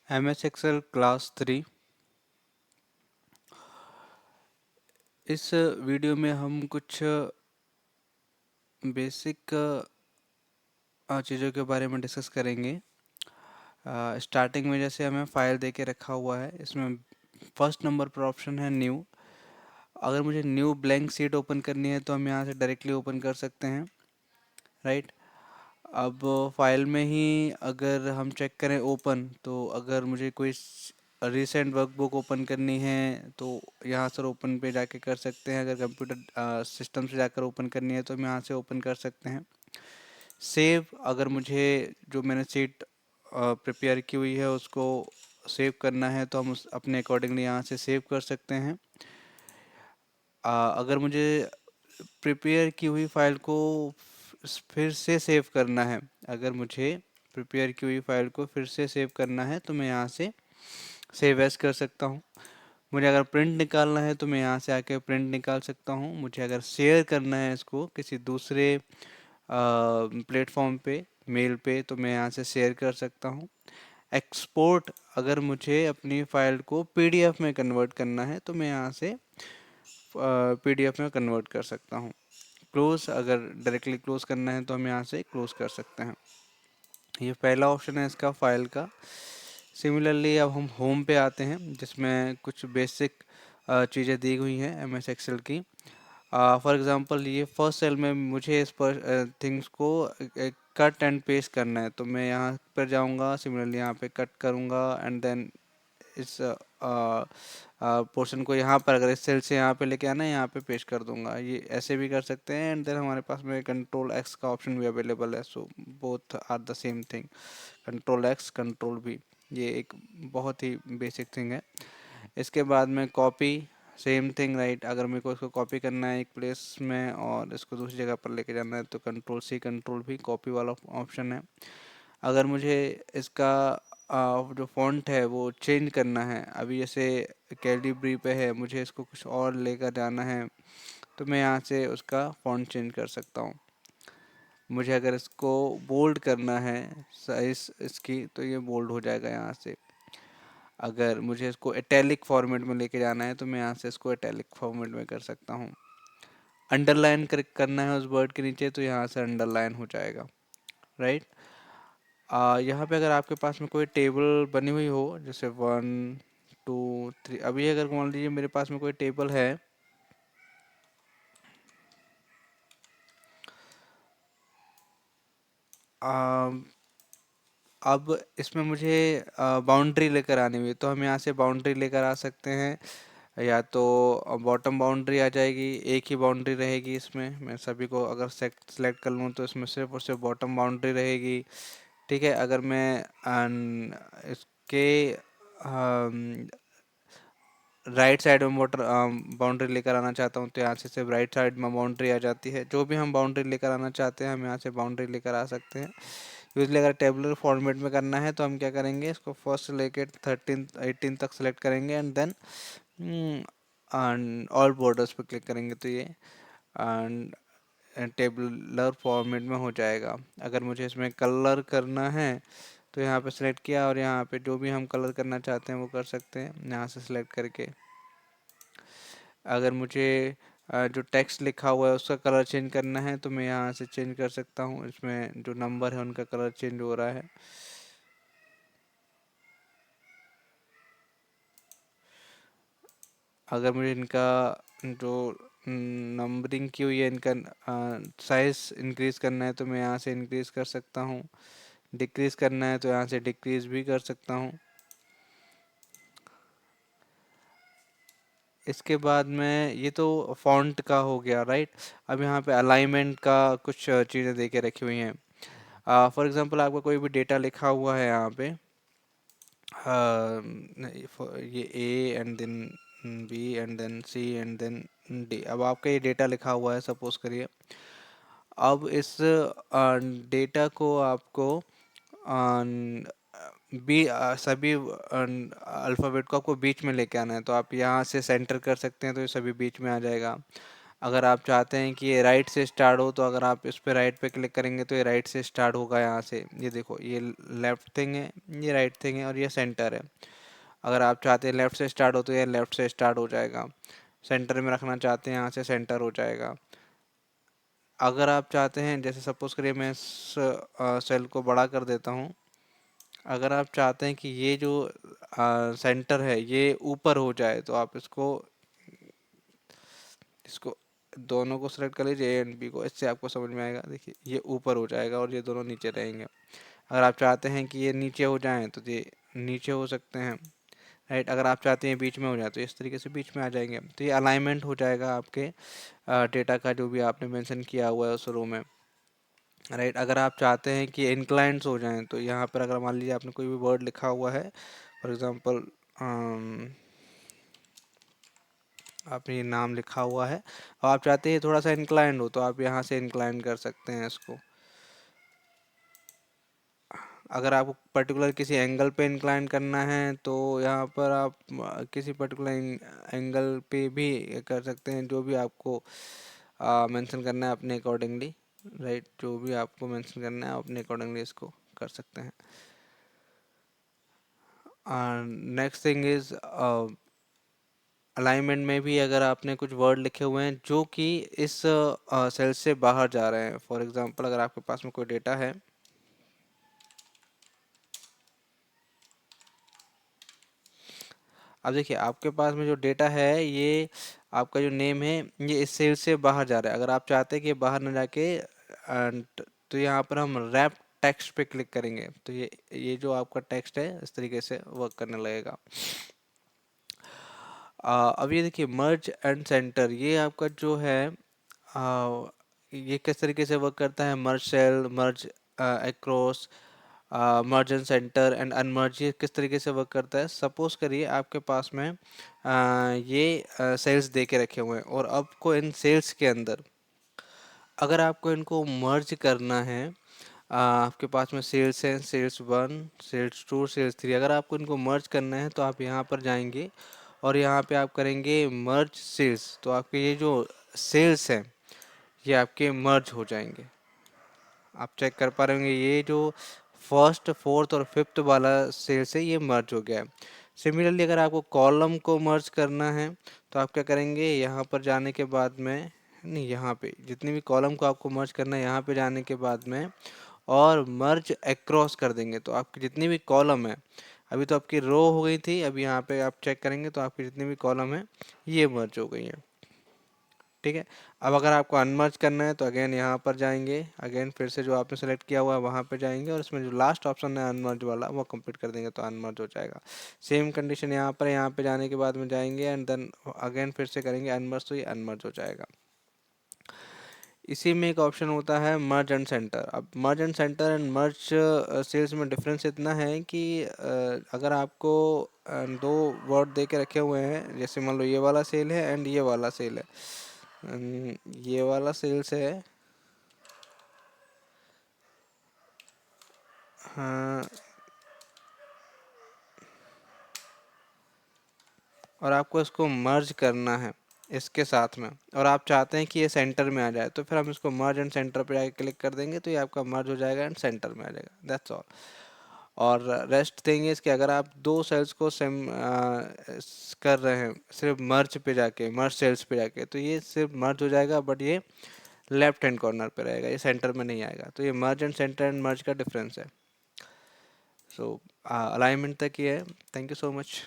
M S Excel class 3। इस video में हम कुछ बेसिक चीज़ों के बारे में डिस्कस करेंगे। स्टार्टिंग में जैसे हमें फाइल दे के रखा हुआ है, इसमें फर्स्ट नंबर पर ऑप्शन है न्यू। अगर मुझे न्यू ब्लैंक शीट ओपन करनी है तो हम यहाँ से डायरेक्टली ओपन कर सकते हैं, राइट। अब फाइल में ही अगर हम चेक करें ओपन, तो अगर मुझे कोई रिसेंट वर्कबुक ओपन करनी है तो यहाँ से ओपन पे जाके कर सकते हैं। अगर कंप्यूटर सिस्टम से जाकर ओपन करनी है तो हम यहाँ से ओपन कर सकते हैं। सेव, अगर मुझे जो मैंने शीट प्रिपेयर की हुई है उसको सेव करना है तो हम उस अपने अकॉर्डिंगली यहाँ से सेव कर सकते हैं। अगर मुझे प्रिपेयर की हुई फाइल को फिर से सेव करना है, अगर मुझे प्रिपेयर की हुई फाइल को फिर से सेव करना है तो मैं यहाँ से सेव एज कर सकता हूँ। मुझे अगर प्रिंट निकालना है तो मैं यहाँ से आके प्रिंट निकाल सकता हूँ। मुझे अगर शेयर करना है इसको किसी दूसरे प्लेटफॉर्म पे, मेल पे, तो मैं यहाँ से शेयर कर सकता हूँ। एक्सपोर्ट, अगर मुझे अपनी फाइल को पीडीएफ में कन्वर्ट करना है तो मैं यहाँ से पीडीएफ में कन्वर्ट कर सकता हूँ। क्लोज, अगर डायरेक्टली क्लोज करना है तो हम यहाँ से क्लोज कर सकते हैं। ये पहला ऑप्शन है इसका फाइल का। सिमिलरली अब हम होम पे आते हैं जिसमें कुछ बेसिक चीज़ें दी हुई हैं एम एस एक्सेल की। फॉर एग्जांपल ये फर्स्ट सेल में मुझे इस पर थिंग्स को कट एंड पेस्ट करना है तो मैं यहाँ पर जाऊँगा, सिमिलरली यहाँ पे कट करूँगा एंड देन इस पोर्शन को यहाँ पर, अगर इस सेल से यहाँ पे लेके आना है यहाँ पे पेस्ट कर दूंगा। ये ऐसे भी कर सकते हैं एंड देन हमारे पास में कंट्रोल एक्स का ऑप्शन भी अवेलेबल है। So both are the same thing, control X control भी, ये एक बहुत ही बेसिक थिंग है। इसके बाद में कॉपी, सेम थिंग राइट। अगर मेरे को इसको कॉपी करना है एक प्लेस में और इसको दूसरी जगह पर लेके जाना है तो कंट्रोल सी कंट्रोल भी, कॉपी वाला ऑप्शन है। अगर मुझे इसका जो फॉन्ट है वो चेंज करना है, अभी जैसे कैलिब्री पे है, मुझे इसको कुछ और लेकर जाना है तो मैं यहाँ से उसका फॉन्ट चेंज कर सकता हूँ। मुझे अगर इसको बोल्ड करना है साइज इसकी तो ये बोल्ड हो जाएगा यहाँ से। अगर मुझे इसको इटैलिक फॉर्मेट में लेके जाना है तो मैं यहाँ से इसको इटैलिक फॉर्मेट में कर सकता हूँ। अंडरलाइन करना है उस वर्ड के नीचे तो यहाँ से अंडरलाइन हो जाएगा, राइट। यहाँ पे अगर आपके पास में कोई टेबल बनी हुई हो, जैसे 1 2 3, अभी अगर मान लीजिए मेरे पास में कोई टेबल है, आ, अब इसमें मुझे बाउंड्री लेकर आनी हुई तो हम यहाँ से बाउंड्री लेकर आ सकते हैं। या तो बॉटम बाउंड्री आ जाएगी, एक ही बाउंड्री रहेगी इसमें। मैं सभी को अगर सेलेक्ट कर लूँ तो इसमें सिर्फ और सिर्फ बॉटम बाउंड्री रहेगी, ठीक है। अगर मैं इसके राइट साइड में वाटर बाउंड्री लेकर आना चाहता हूँ तो यहाँ से सिर्फ राइट साइड में बाउंड्री आ जाती है। जो भी हम बाउंड्री लेकर आना चाहते हैं हम यहाँ से बाउंड्री लेकर आ सकते हैं। यूजली अगर टेबुलर फॉर्मेट में करना है तो हम क्या करेंगे, इसको फर्स्ट से लेकर 13 18 तक सेलेक्ट करेंगे एंड देन ऑल बॉर्डर्स पर क्लिक करेंगे तो ये टेबुलर फॉर्मेट में हो जाएगा। अगर मुझे इसमें कलर करना है तो यहाँ पे सेलेक्ट किया और यहाँ पे जो भी हम कलर करना चाहते हैं वो कर सकते हैं यहाँ से सेलेक्ट करके। अगर मुझे जो टेक्स्ट लिखा हुआ है उसका कलर चेंज करना है तो मैं यहाँ से चेंज कर सकता हूँ। इसमें जो नंबर है उनका कलर चेंज हो रहा है। अगर मुझे इनका जो नंबरिंग की हुई है इनका साइज इंक्रीज करना है तो मैं यहाँ से इंक्रीज कर सकता हूँ। डिक्रीज करना है तो यहाँ से डिक्रीज भी कर सकता हूँ। इसके बाद में ये तो फॉन्ट का हो गया, राइट। अब यहाँ पे अलाइनमेंट का कुछ चीज़ें दे के रखी हुई हैं। फॉर एग्जांपल आपका कोई भी डेटा लिखा हुआ है यहाँ पे, ये A and then B and then C and then D. अब आपका ये डेटा लिखा हुआ है सपोज करिए। अब इस डेटा को आपको सभी अल्फ़ाबेट को आपको बीच में लेके आना है तो आप यहाँ से सेंटर कर सकते हैं तो ये सभी बीच में आ जाएगा। अगर आप चाहते हैं कि ये राइट से स्टार्ट हो, तो अगर आप इस पे राइट पे क्लिक करेंगे तो ये राइट से स्टार्ट होगा यहाँ से। ये देखो, ये लेफ्ट थिंग है, ये राइट थिंग है और ये सेंटर है। अगर आप चाहते हैं लेफ्ट से स्टार्ट हो तो ये लेफ्ट से स्टार्ट हो जाएगा। सेंटर में रखना चाहते हैं यहाँ से सेंटर हो जाएगा। अगर आप चाहते हैं, जैसे सपोज करिए मैं इस सेल को बड़ा कर देता हूँ। अगर आप चाहते हैं कि ये जो सेंटर है ये ऊपर हो जाए, तो आप इसको इसको दोनों को सेलेक्ट कर लीजिए, ए एंड बी को। इससे आपको समझ में आएगा। देखिए, ये ऊपर हो जाएगा और ये दोनों नीचे रहेंगे। अगर आप चाहते हैं कि ये नीचे हो जाएं तो ये नीचे हो सकते हैं, राइट। अगर आप चाहते हैं बीच में हो जाए तो इस तरीके से बीच में आ जाएंगे। तो ये अलाइनमेंट हो जाएगा आपके डेटा का, जो भी आपने मेंशन किया हुआ है उस रो में, राइट। अगर आप चाहते हैं कि इंक्लाइंड्स हो जाएं, तो यहाँ पर अगर मान लीजिए आपने कोई भी वर्ड लिखा हुआ है, फॉर एग्जांपल आपने ये नाम लिखा हुआ है और आप चाहते हैं थोड़ा सा इंक्लाइंड हो, तो आप यहाँ से इंक्लाइंड कर सकते हैं इसको। अगर आपको पर्टिकुलर किसी एंगल पे इंक्लाइन करना है तो यहाँ पर आप किसी पर्टिकुलर एंगल पे भी कर सकते हैं, जो भी आपको मेंशन करना है अपने अकॉर्डिंगली, राइट। जो भी आपको मेंशन करना है अपने अकॉर्डिंगली इसको कर सकते हैं। नेक्स्ट थिंग इज अलाइनमेंट में भी अगर आपने कुछ वर्ड लिखे हुए हैं जो कि इस सेल से बाहर जा रहे हैं, फॉर एग्जांपल अगर आपके पास में कोई डेटा है, अब देखिए आपके पास में जो डेटा है, ये आपका जो नेम है ये इस सेल से बाहर जा रहा है। अगर आप चाहते हैं कि ये बाहर ना जाके तो यहाँ पर हम रैप टेक्स्ट पे क्लिक करेंगे, तो ये जो आपका टेक्स्ट है इस तरीके से वर्क करने लगेगा। अब ये देखिए मर्ज एंड सेंटर, ये आपका जो है ये किस तरीके से वर्क करता है। Merge cell, merge across, merge and center and unmerge, ये किस तरीके से वर्क करता है। सपोज करिए आपके पास में ये सेल्स दे के रखे हुए हैं और आपको इन सेल्स के अंदर अगर आपको इनको मर्ज करना है, आपके पास में सेल्स हैं, cells one, cells two, cells three, अगर आपको इनको मर्ज करना है तो आप यहाँ पर जाएंगे और यहाँ पे आप करेंगे मर्ज सेल्स, तो आपके ये जो सेल्स हैं ये आपके मर्ज हो जाएंगे। आप चेक कर पा रहे होंगे, ये जो फर्स्ट, फोर्थ और फिफ्थ वाला सेल्स है ये मर्ज हो गया है। सिमिलरली अगर आपको कॉलम को मर्ज करना है तो आप क्या करेंगे, यहाँ पर जाने के बाद में, नहीं, यहाँ पे जितनी भी कॉलम को आपको मर्ज करना है यहाँ पे जाने के बाद में और मर्ज अक्रॉस कर देंगे, तो आपकी जितनी भी कॉलम है, अभी तो आपकी रो हो गई थी, अभी यहाँ पे आप चेक करेंगे तो आपकी जितनी भी कॉलम है ये मर्ज हो गई है। ठीक है। अब अगर आपको अनमर्ज करना है तो अगेन यहाँ पर जाएंगे, अगेन फिर से जो आपने सेलेक्ट किया हुआ है वहाँ पे जाएंगे और इसमें जो लास्ट ऑप्शन है अनमर्ज वाला वो कंप्लीट कर देंगे तो अनमर्ज हो जाएगा। सेम कंडीशन यहाँ पे जाने के बाद में जाएंगे एंड देन अगेन फिर से करेंगे अनमर्ज, तो ये अनमर्ज हो जाएगा। इसी में एक ऑप्शन होता है मर्ज एंड सेंटर। अब merge and center and merge cells में डिफरेंस इतना है कि अगर आपको दो वर्ड दे के रखे हुए हैं, जैसे मान लो ये वाला सेल है एंड ये वाला सेल है, ये वाला सेल्स है, हाँ, और आपको इसको मर्ज करना है इसके साथ में और आप चाहते हैं कि ये सेंटर में आ जाए, तो फिर हम इसको मर्ज एंड सेंटर पे जाके क्लिक कर देंगे तो ये आपका मर्ज हो जाएगा एंड सेंटर में आ जाएगा। That's all. और रेस्ट थिंग इज कि अगर आप दो सेल्स को सेम कर रहे हैं सिर्फ मर्ज पे जाके, मर्ज सेल्स पे जाके, तो ये सिर्फ मर्ज हो जाएगा बट ये लेफ्ट हैंड कॉर्नर पे रहेगा, ये सेंटर में नहीं आएगा। तो ये मर्ज एंड सेंटर एंड मर्ज का डिफरेंस है। सो अलाइनमेंट तक ये है। Thank you so much.